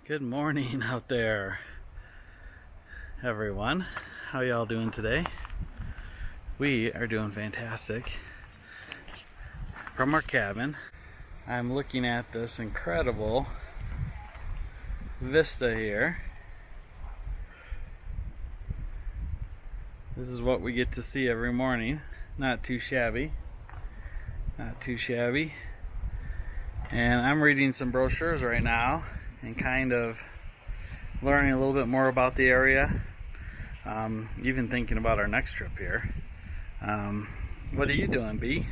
Good morning out there, everyone. How y'all doing today? We are doing fantastic. From our cabin, I'm looking at this incredible vista here. This is what we get to see every morning. Not too shabby. Not too shabby. And I'm reading some brochures right now and kind of learning a little bit more about the area. Even thinking about our next trip here. What are you doing, B?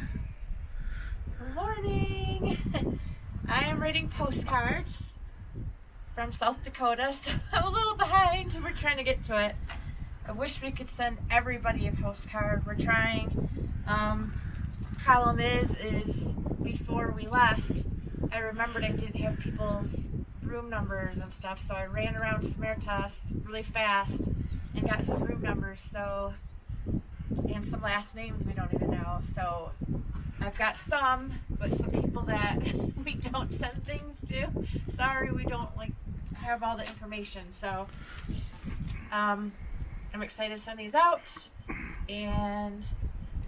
Good morning! I am reading postcards from South Dakota, so I'm a little behind. We're trying to get to it. I wish we could send everybody a postcard. We're trying. Problem is before we left, I remembered I didn't have people's room numbers and stuff, so I ran around Smeritas really fast and got some room numbers, and some last names we don't even know. So I've got some, but some people that we don't send things to. Sorry, we don't have all the information. So I'm excited to send these out. And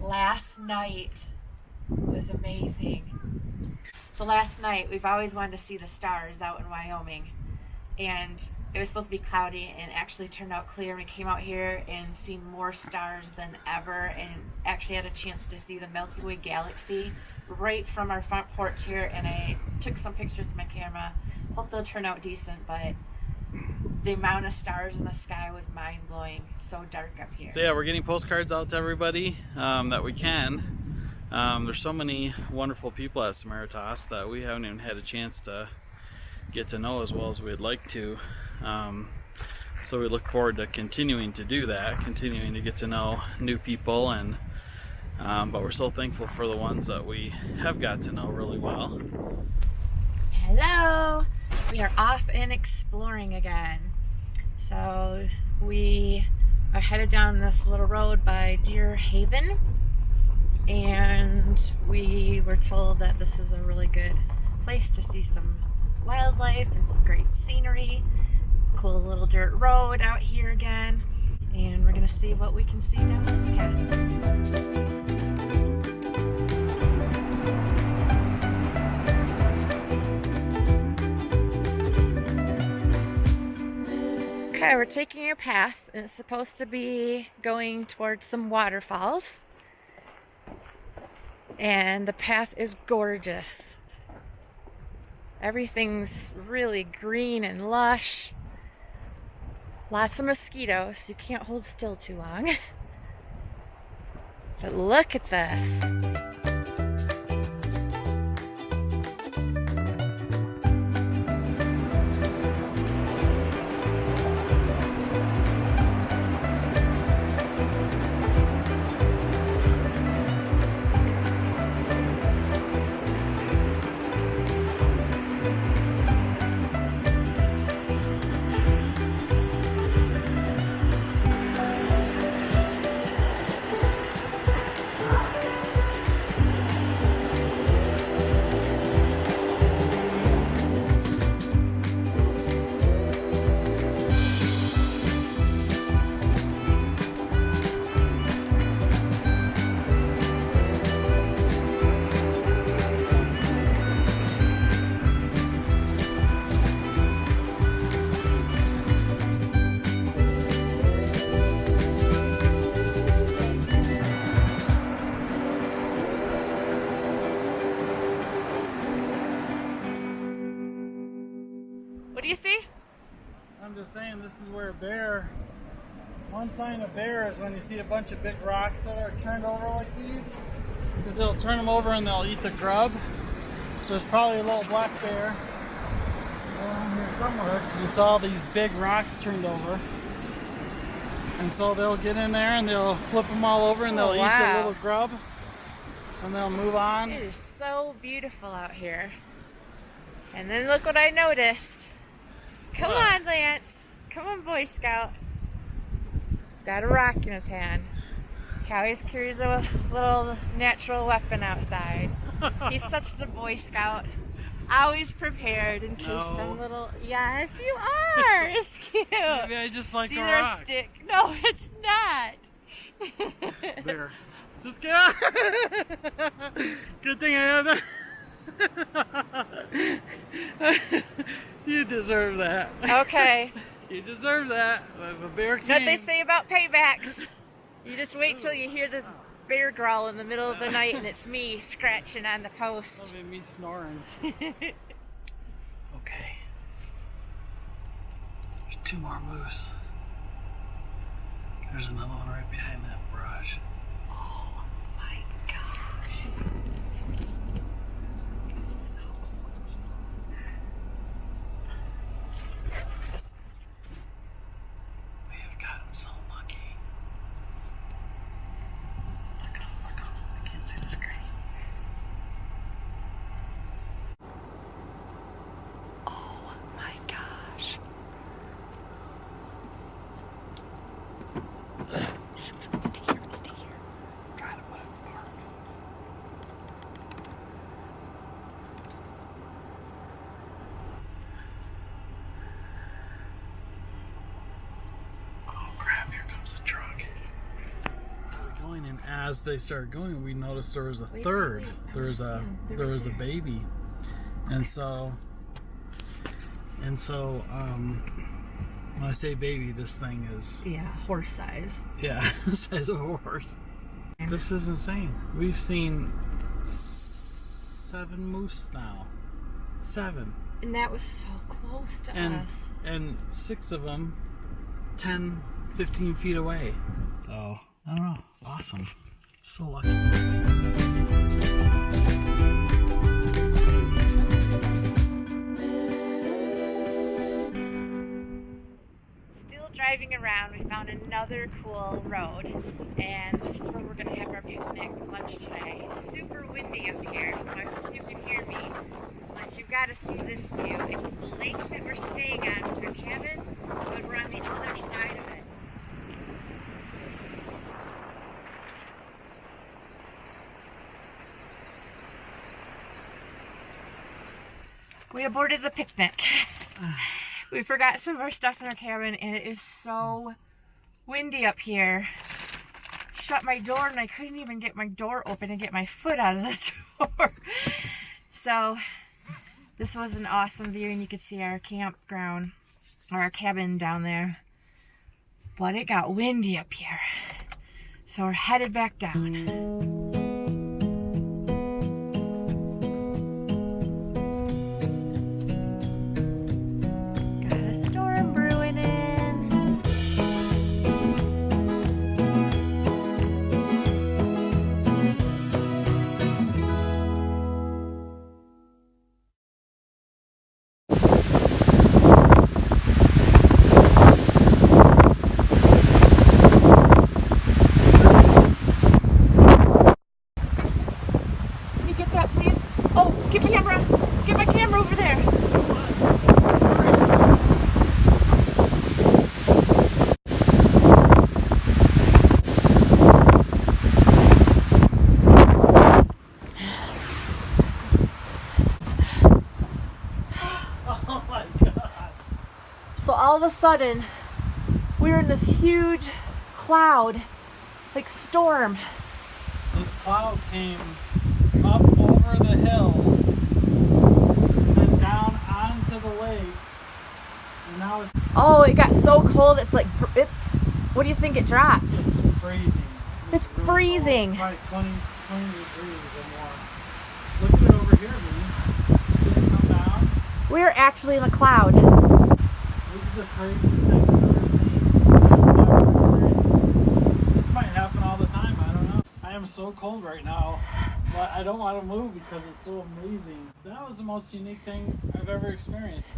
last night was amazing. So last night, we've always wanted to see the stars out in Wyoming, and it was supposed to be cloudy and actually turned out clear. We came out here and seen more stars than ever, and actually had a chance to see the Milky Way galaxy right from our front porch here, and I took some pictures with my camera. Hope they'll turn out decent, but the amount of stars in the sky was mind-blowing. It's so dark up here. So yeah, we're getting postcards out to everybody that we can. There's so many wonderful people at Smeritas that we haven't even had a chance to get to know as well as we'd like to. So we look forward to continuing to do that, continuing to get to know new people, and but we're so thankful for the ones that we have got to know really well. Hello! We are off and exploring again. So we are headed down this little road by Deer Haven, and we were told that this is a really good place to see some wildlife and some great scenery. Cool little dirt road out here again, and we're gonna see what we can see down this path. Okay, we're taking a path, and it's supposed to be going towards some waterfalls. And the path is gorgeous. Everything's really green and lush. Lots of mosquitoes, so you can't hold still too long. But look at this. What do you see? I'm just saying, this is where one sign of bear is when you see a bunch of big rocks that are turned over like these, because they'll turn them over and they'll eat the grub. So there's probably a little black bear around here somewhere, because you saw these big rocks turned over. And so they'll get in there and they'll flip them all over and they'll eat the little grub, and they'll move on. It is so beautiful out here. And then look what I noticed. Come on, Lance. Come on, Boy Scout. He's got a rock in his hand. He always carries a little natural weapon outside. He's such the Boy Scout. Always prepared in case some little. Yes, you are. It's cute. Maybe I just like it's a either rock. a stick. No, it's not. There. Just get out. Good thing I have that. You deserve that. Okay. You deserve that. If a bear came. What they say about paybacks. You just wait till you hear this bear growl in the middle of the night and it's me scratching on the post. That'll be me snoring. Okay. There's 2 more moose. There's another one right behind that brush. Oh my gosh. This is how cool. We have gotten so lucky. Look up, look up. I can't see the screen. Oh my gosh. Stay here, stay here. Try to put it in park. Oh crap, here comes a truck. We're going, and as they started going, we noticed there was a third. There was a baby. And so when I say baby, this thing is, Yeah, horse size. yeah, the size of a horse. This is insane. We've seen 7 moose now. 7. And that was so close to us. And 6 of them 10, 15 feet away. So, I don't know. Awesome. So lucky. Driving around, we found another cool road, and this is where we're going to have our picnic lunch today. Super windy up here, so I hope you can hear me, but you've got to see this view. It's the lake that we're staying on with our cabin, but we're on the other side of it. We aborted the picnic. We forgot some of our stuff in our cabin, and it is so windy up here. Shut my door, and I couldn't even get my door open and get my foot out of the door. So this was an awesome view, and you could see our campground, or our cabin down there. But it got windy up here. So we're headed back down. So all of a sudden, we were in this huge cloud, like storm. This cloud came up over the hills and then down onto the lake. And now it's... Oh, it got so cold, it's like, what do you think it dropped? It's freezing. It's really freezing. Cold. Probably 20 degrees or more. Look at it over here, Lee. See it come down? We're actually in a cloud. This is the craziest thing I've ever seen. I've never experienced this. This might happen all the time. I don't know. I am so cold right now, but I don't want to move because it's so amazing. That was the most unique thing I've ever experienced.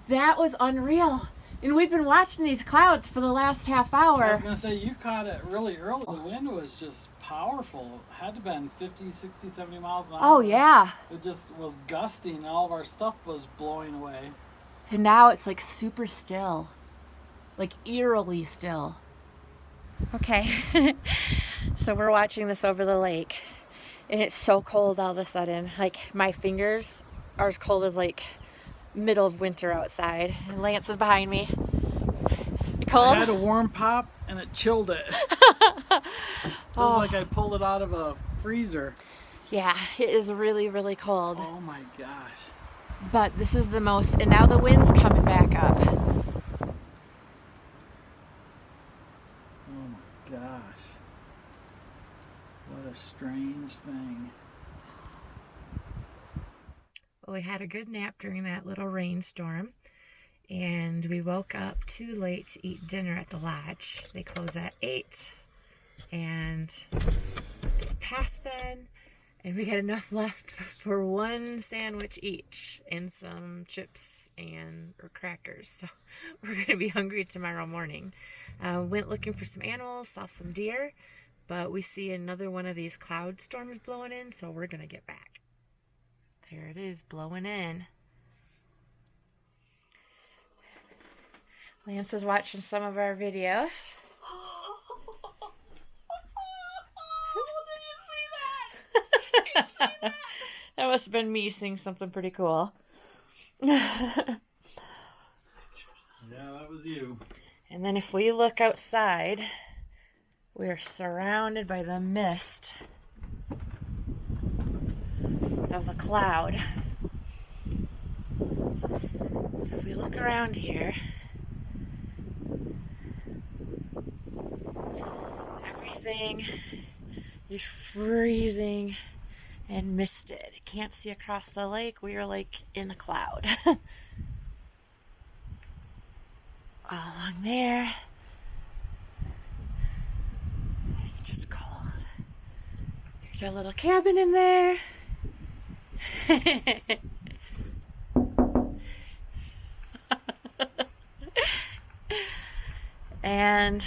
That was unreal. And we've been watching these clouds for the last half hour. I was going to say, you caught it really early. The wind was just powerful. It had to have been 50, 60, 70 miles an hour. Oh, yeah. It just was gusting and all of our stuff was blowing away. And now it's like super still. Like eerily still. Okay. So we're watching this over the lake. And it's so cold all of a sudden. Like my fingers are as cold as like middle of winter outside. And Lance is behind me. Cold? I had a warm pop and it chilled it. It was like I pulled it out of a freezer. Yeah, it is really, really cold. Oh my gosh. But this is the most, and now the wind's coming back up. Oh my gosh. What a strange thing. Well, we had a good nap during that little rainstorm, and we woke up too late to eat dinner at the lodge. They close at 8, and it's past then, and we got enough left for one sandwich each and some chips or crackers. So we're going to be hungry tomorrow morning. Went looking for some animals, saw some deer, but we see another one of these cloud storms blowing in, so we're going to get back. There it is, blowing in. Lance is watching some of our videos. Did you see that? That must have been me seeing something pretty cool. Yeah, that was you. And then if we look outside, we are surrounded by the mist of the cloud. So if we look around here, everything is freezing and misted. Can't see across the lake. We are like in a cloud. All along there. It's just cold. There's our little cabin in there. And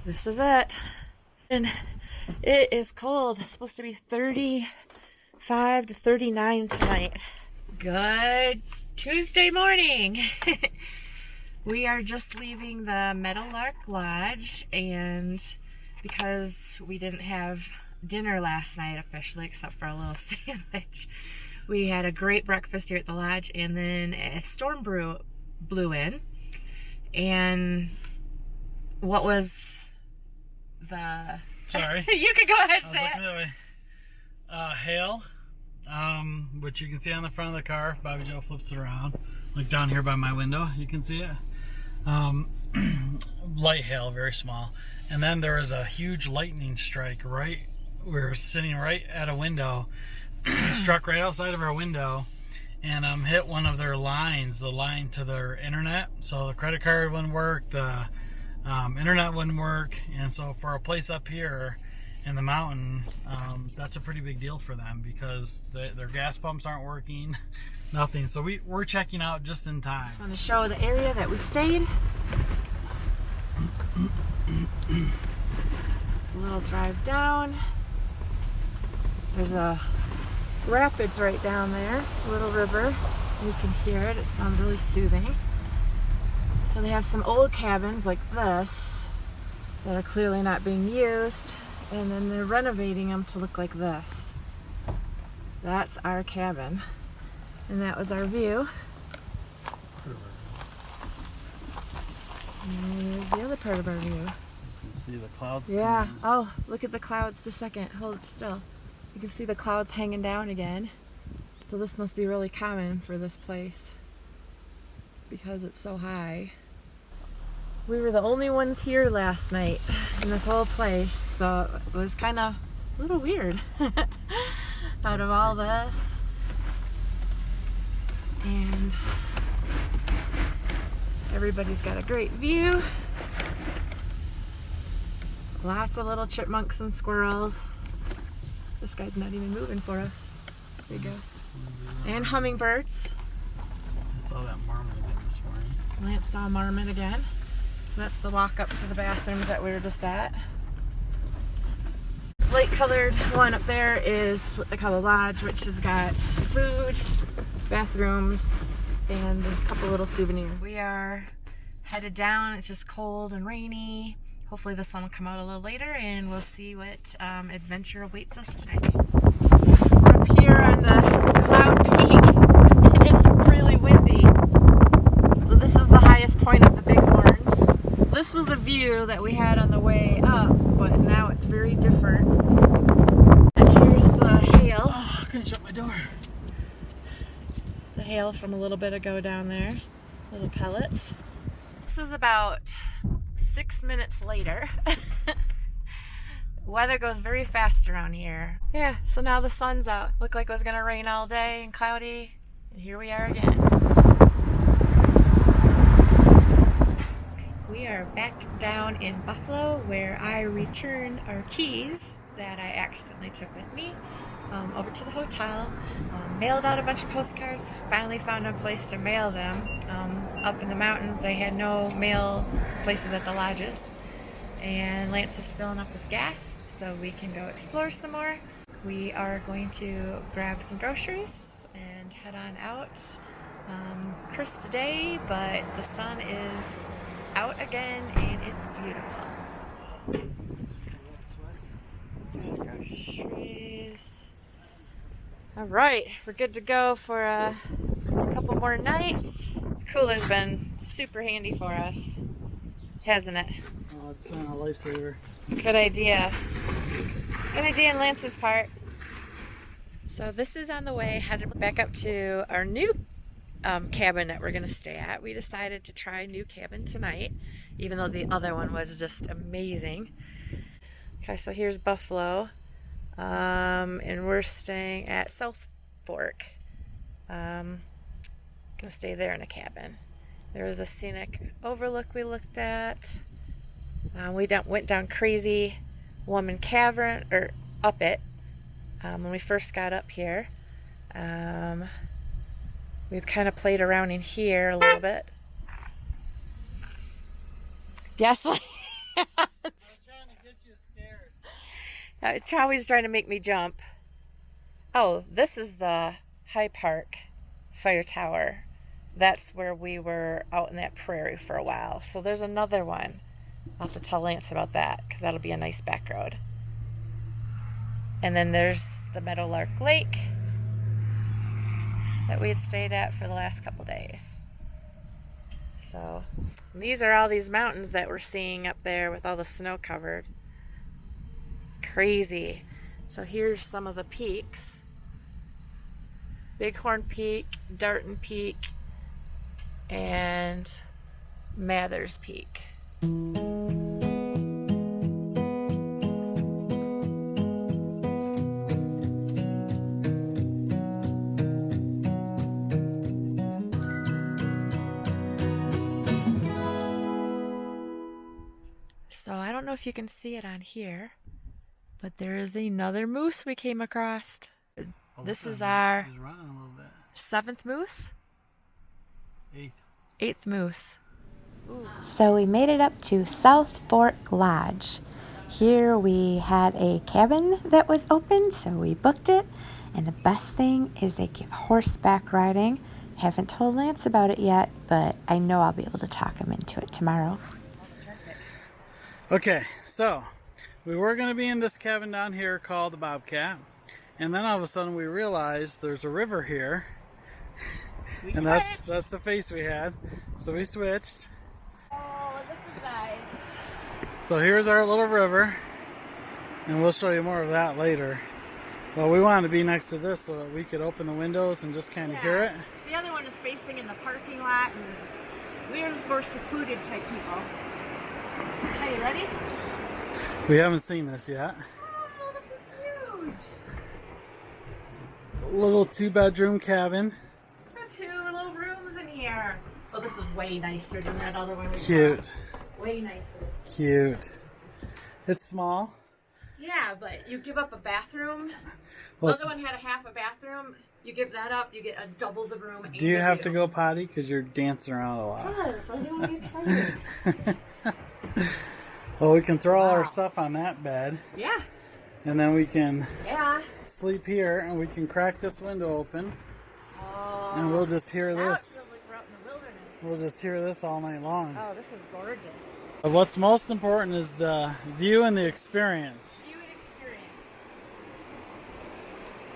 this is it. And it is cold. It's supposed to be 35 to 39 tonight. Good Tuesday morning. We are just leaving the Meadowlark Lodge, and because we didn't have dinner last night officially, except for a little sandwich, we had a great breakfast here at the lodge, and then a storm blew in. And what was the... Sorry. You can go ahead and say looking that way. Hail, which you can see on the front of the car. Bobby Joe flips it around. Like down here by my window, you can see it. Light hail, very small. And then there was a huge lightning strike right, we were sitting right at a window, struck right outside of our window, and hit one of their lines, the line to their internet. So the credit card wouldn't work, the internet wouldn't work, and so for a place up here in the mountain, that's a pretty big deal for them because their gas pumps aren't working. Nothing. So we're checking out just in time. Just want to show the area that we stayed. Just a little drive down. There's a rapids right down there, a little river. You can hear it. It sounds really soothing. So they have some old cabins like this that are clearly not being used, and then they're renovating them to look like this. That's our cabin. And that was our view. And there's the other part of our view. You can see the clouds. Yeah. Oh, look at the clouds. Just a second. Hold it still. You can see the clouds hanging down again. So this must be really common for this place because it's so high. We were the only ones here last night in this whole place, so it was kind of a little weird out of all this. And everybody's got a great view. Lots of little chipmunks and squirrels. This guy's not even moving for us. There you go. And hummingbirds. I saw that marmot again this morning. Lance saw a marmot again. So that's the walk up to the bathrooms that we were just at. This light colored one up there is what they call a lodge, which has got food, bathrooms, and a couple little souvenirs. We are headed down. It's just cold and rainy. Hopefully the sun will come out a little later and we'll see what adventure awaits us today. We're up here on the cloud peak and it's really windy. So this is the highest point of the Bighorns. This was the view that we had on the way up, but now it's very different. And here's the hail. Oh, I couldn't shut my door. The hail from a little bit ago down there. Little pellets. This is about 6 minutes later. Weather goes very fast around here. Yeah, so now the sun's out. Looked like it was gonna rain all day and cloudy, and here we are again. We are back down in Buffalo where I returned our keys that I accidentally took with me over to the hotel. Mailed out a bunch of postcards, finally found a place to mail them. Up in the mountains they had no mail places at the lodges. And Lance is filling up with gas so we can go explore some more. We are going to grab some groceries and head on out. Crisp day, but the sun is out again and it's beautiful. Groceries. All right, we're good to go for a couple more nights. This cooler's been super handy for us, hasn't it? Oh, it's been a lifesaver. Good idea. Good idea on Lance's part. So this is on the way, headed back up to our new cabin that we're going to stay at. We decided to try a new cabin tonight, even though the other one was just amazing. Okay, so here's Buffalo. And we're staying at South Fork. Gonna stay there in a cabin. There was a scenic overlook we looked at. We went down Crazy Woman Cavern, or up it, when we first got up here. We've kind of played around in here a little bit. Yes. It's always trying to make me jump. Oh, this is the High Park Fire Tower. That's where we were out in that prairie for a while. So there's another one. I'll have to tell Lance about that because that'll be a nice back road. And then there's the Meadowlark Lake that we had stayed at for the last couple days. So these are all these mountains that we're seeing up there with all the snow covered. Crazy. So here's some of the peaks. Bighorn Peak, Darton Peak, and Mathers Peak. So I don't know if you can see it on here, but there is another moose we came across. This is our 7th moose? 8th moose. Ooh. So we made it up to South Fork Lodge. Here we had a cabin that was open, so we booked it. And the best thing is they give horseback riding. Haven't told Lance about it yet, but I know I'll be able to talk him into it tomorrow. Okay, so we were going to be in this cabin down here called the Bobcat, and then all of a sudden we realized there's a river here, and that's the face we had, so we switched. Oh, this is nice. So here's our little river, and we'll show you more of that later. Well, we wanted to be next to this so that we could open the windows and just kind of hear it. The other one is facing in the parking lot, and we are for secluded type people. Are you ready? We haven't seen this yet. Oh, this is huge. It's a little 2-bedroom cabin. It's got 2 little rooms in here. Oh, this is way nicer than that other one we Cute. saw. Way nicer. Cute. It's small. Yeah, but you give up a bathroom. Well, the other one had a half a bathroom. You give that up, you get a double the room. Do you have to go potty? Because you're dancing around a lot. Yes, why do you want to get excited? Well, we can throw all our stuff on that bed. Yeah. And then we can sleep here, and we can crack this window open, Oh. and we'll just hear Now it this. feels like we're out in the wilderness. We'll just hear this all night long. Oh, this is gorgeous. But what's most important is the view and the experience. View and experience.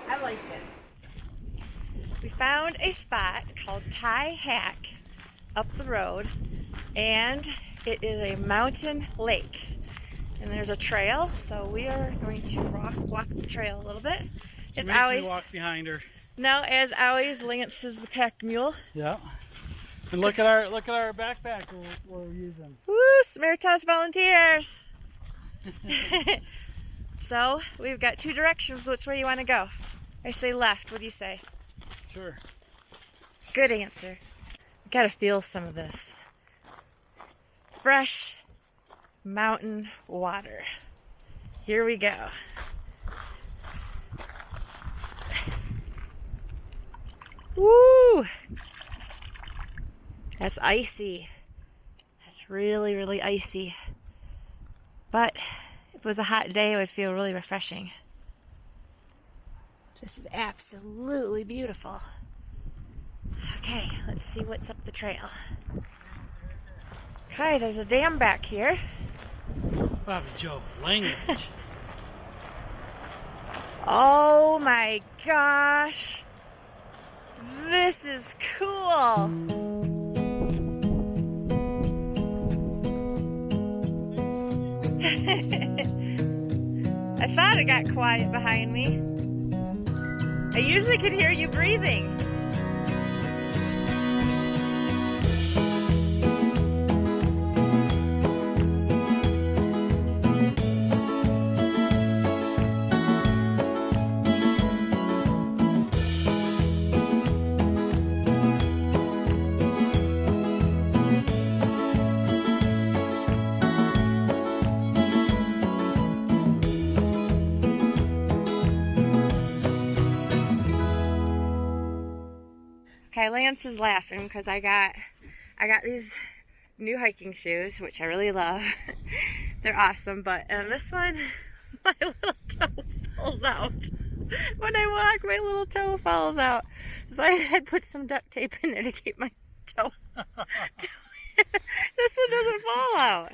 I like it. We found a spot called Tie Hack up the road, and it is a mountain lake. And there's a trail, so we are going to walk the trail a little bit. She As makes always, me walk behind her. no, as always, Lance is the pack mule. Yeah. And look at our backpack we're using. Woo, Samaritas volunteers. So we've got two directions. Which way you want to go? I say left. What do you say? Sure. Good answer. Gotta feel some of this fresh mountain water. Here we go. Woo! That's icy. That's really, really icy. But if it was a hot day, it would feel really refreshing. This is absolutely beautiful. Okay, let's see what's up the trail. Okay, there's a dam back here. Bobby Joe, language. Oh my gosh. This is cool. I thought it got quiet behind me. I usually can hear you breathing. Okay, Lance is laughing because I got these new hiking shoes, which I really love. They're awesome, but this one, my little toe falls out. When I walk, my little toe falls out. So I had put some duct tape in there to keep my toe. This one doesn't fall out.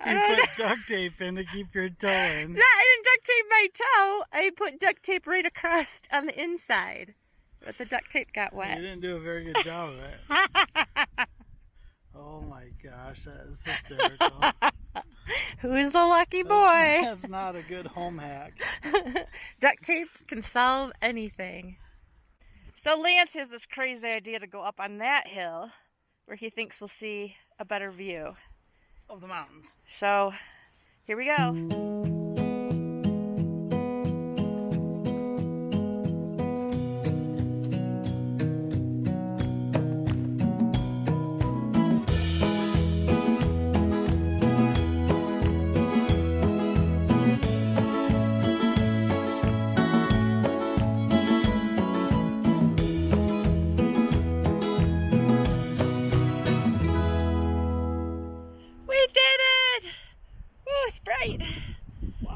You put duct tape in to keep your toe in. No, I didn't duct tape my toe. I put duct tape right across on the inside. But the duct tape got wet. You didn't do a very good job of it. Oh my gosh, that is hysterical. Who's the lucky boy? That's not a good home hack. Duct tape can solve anything. So Lance has this crazy idea to go up on that hill where he thinks we'll see a better view Of the mountains. So here we go.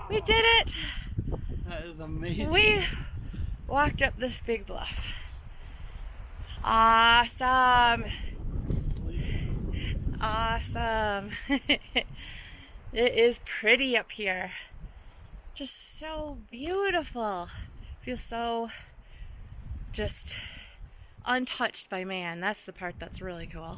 We did it! That is amazing. We walked up this big bluff. Awesome! Awesome! It is pretty up here. Just so beautiful. Feels so just untouched by man. That's the part that's really cool.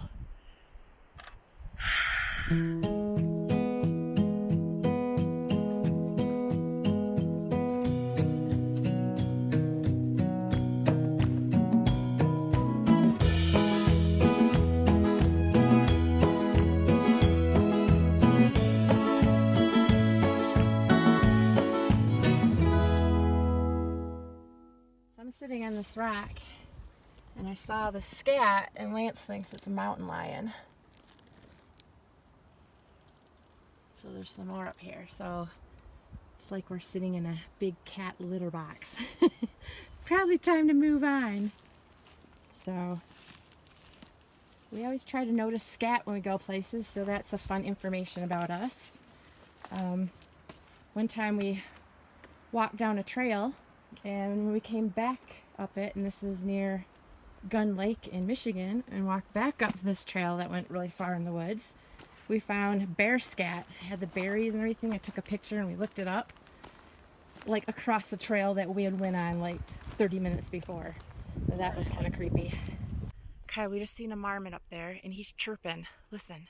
Sitting on this rock and I saw the scat, and Lance thinks it's a mountain lion. So there's some more up here. So it's like we're sitting in a big cat litter box. Probably time to move on. So we always try to notice scat when we go places, so that's a fun information about us. One time we walked down a trail, and when we came back up it, and this is near Gun Lake in Michigan and walked back up this trail that went really far in the woods, we found bear scat. It had the berries and everything. I took a picture and we looked it up, like across the trail that we had went on like 30 minutes before. So that was kind of creepy. Okay, we just seen a marmot up there and he's chirping. Listen.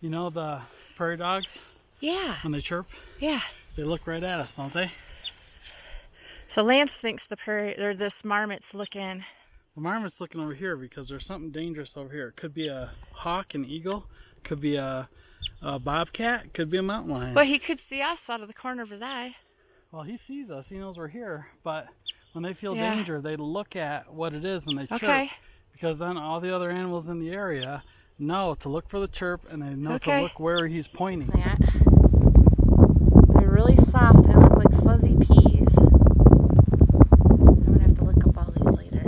You know the prairie dogs? Yeah. When they chirp? Yeah. They look right at us, don't they? So Lance thinks this marmot's looking. The marmot's looking over here because there's something dangerous over here. It could be a hawk, an eagle, could be a bobcat, could be a mountain lion. But he could see us out of the corner of his eye. Well, he sees us. He knows we're here. But when they feel danger, they look at what it is and they chirp. Because then all the other animals in the area know to look for the chirp and they know to look where he's pointing. Yeah. They're really soft and look like fuzzy peas. I'm going to have to look up all these later.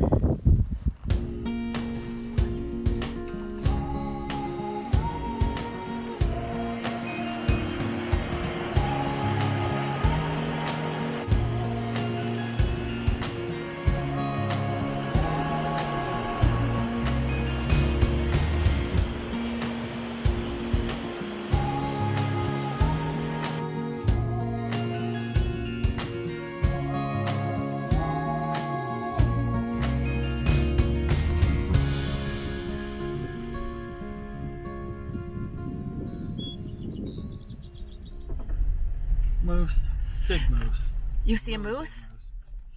Moose. Big moose. You see a moose?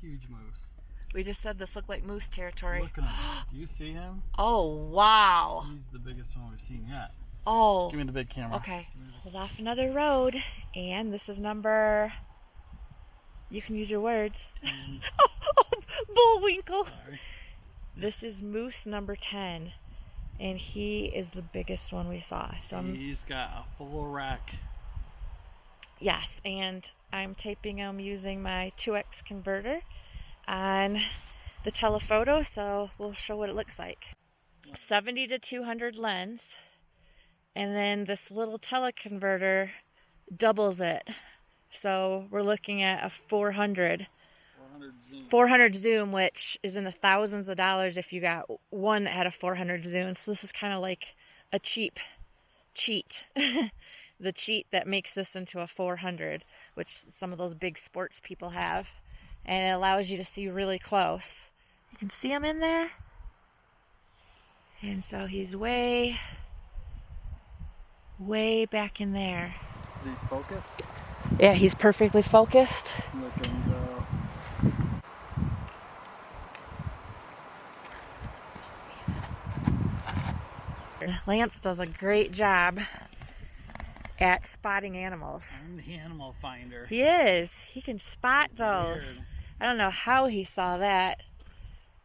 Huge moose. We just said this looked like moose territory. Look at him. Do you see him? Oh, wow. He's the biggest one we've seen yet. Oh. Give me the big camera. Okay. Hold off another road. And this is number... You can use your words. Bullwinkle. Sorry. This is moose number 10. And he is the biggest one we saw. So he's got a full rack. Yes, and I'm taping him using my 2x converter on the telephoto, so we'll show what it looks like. 70 to 200 lens, and then this little teleconverter doubles it. So we're looking at a 400 zoom, which is in the thousands of dollars if you got one that had a 400 zoom. So this is kind of like a cheap cheat. The cheat that makes this into a 400, which some of those big sports people have. And it allows you to see really close. You can see him in there. And so he's way back in there. Is he focused? Yeah, he's perfectly focused. Look at him go. Lance does a great job at spotting animals. I'm the animal finder. He is. He can spot those. Weird. I don't know how he saw that.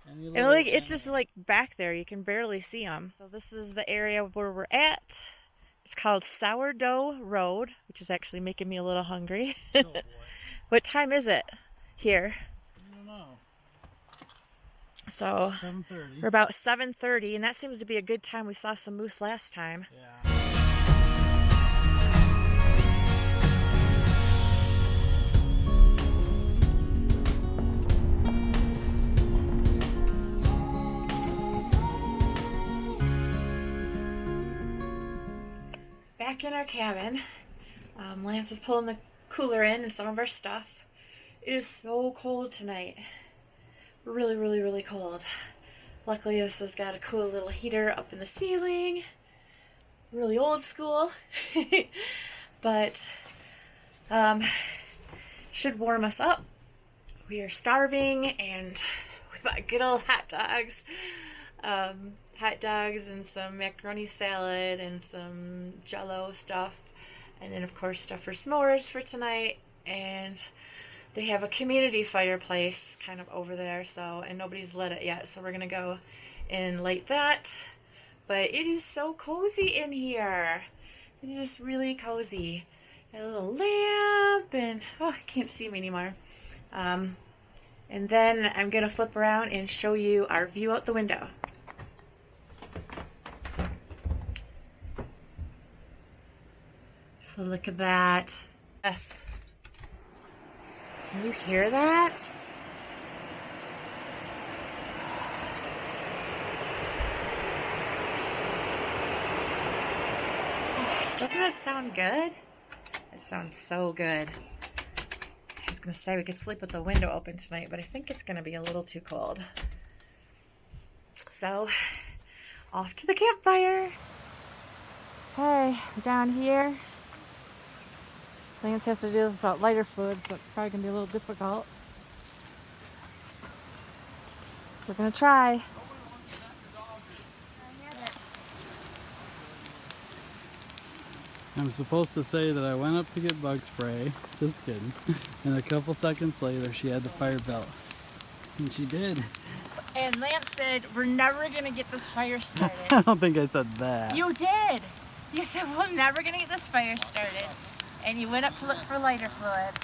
And like, it's just like back there. You can barely see them. So this is the area where we're at. It's called Sourdough Road, which is actually making me a little hungry. Oh boy. What time is it here? I don't know. So 7:30. we're about 7:30, and that seems to be a good time. We saw some moose last time. Yeah. Back in our cabin, Lance is pulling the cooler in and some of our stuff. It is so cold tonight. Really, really, really cold. Luckily, this has got a cool little heater up in the ceiling. Really old school. But should warm us up. We are starving and we bought good old hot dogs. Hot dogs and some macaroni salad and some jello stuff, and then of course stuff for s'mores for tonight. And they have a community fireplace kind of over there, so, and nobody's lit it yet, so we're gonna go and light that. But it is so cozy in here. It is just really cozy. Got a little lamp and I can't see me anymore. And then I'm gonna flip around and show you our view out the window. So look at that. Yes. Can you hear that? Doesn't it sound good? It sounds so good. I was gonna say we could sleep with the window open tonight, but I think it's gonna be a little too cold. So, off to the campfire. Hey, we're down here. Lance has to do this without lighter fluid, so it's probably gonna be a little difficult. We're gonna try. I'm supposed to say that I went up to get bug spray. Just kidding. And a couple seconds later, she had the fire belt. And she did. And Lance said, we're never gonna get this fire started. I don't think I said that. You did! You said, we're never gonna get this fire started. And you went up to look for lighter fluid.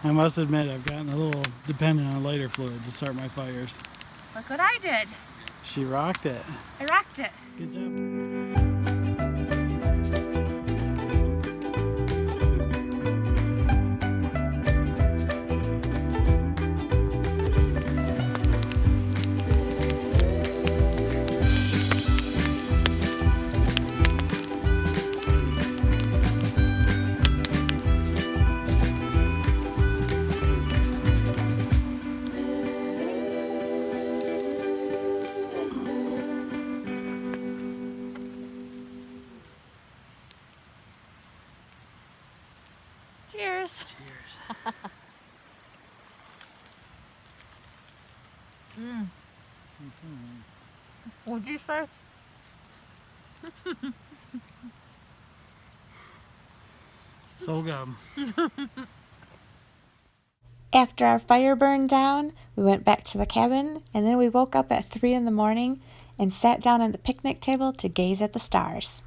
I must admit, I've gotten a little dependent on lighter fluid to start my fires. Look what I did. She rocked it. I rocked it. Good job. Cheers. Cheers. What'd you say? So good. After our fire burned down, we went back to the cabin, and then we woke up at 3 in the morning and sat down at the picnic table to gaze at the stars.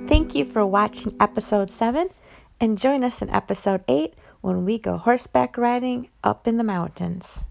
Thank you for watching episode 7, and join us in episode 8 when we go horseback riding up in the mountains.